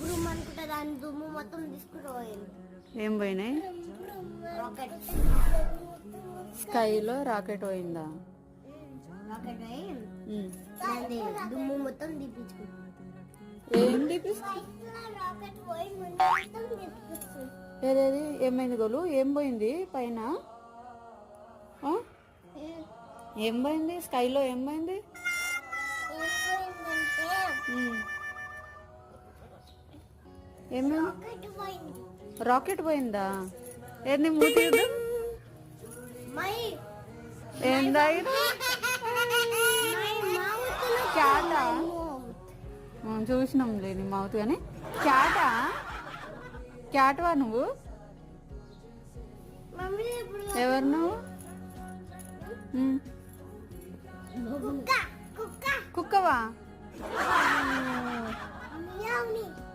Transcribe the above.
Broom అనుకుంటా దాని దుమ్ము మొత్తం తీసుకుపోయింది. ఏం పోయినాయి? రాకెట్. స్కైలో రాకెట్ పోయిందా? రాకెట్ పోయి దాని దుమ్ము మొత్తం తీపించుకుంది. ఏం రాకెట్ పోయి మొత్తం తీపించుకుంది. ఏదేది ఏమైంది గోలు? ఏం పోయింది పైన? ఏం పోయింది స్కైలో? ఏం పోయింది? ఏమైంది? రాకెట్ పోయిందా? ఏంది మూతి? ఏందా క్యాటా? చూసినాం లేని మౌత్ కానీ క్యాటా? క్యాట్వా నువ్వు? ఎవరు నువ్వు? కుక్కవా?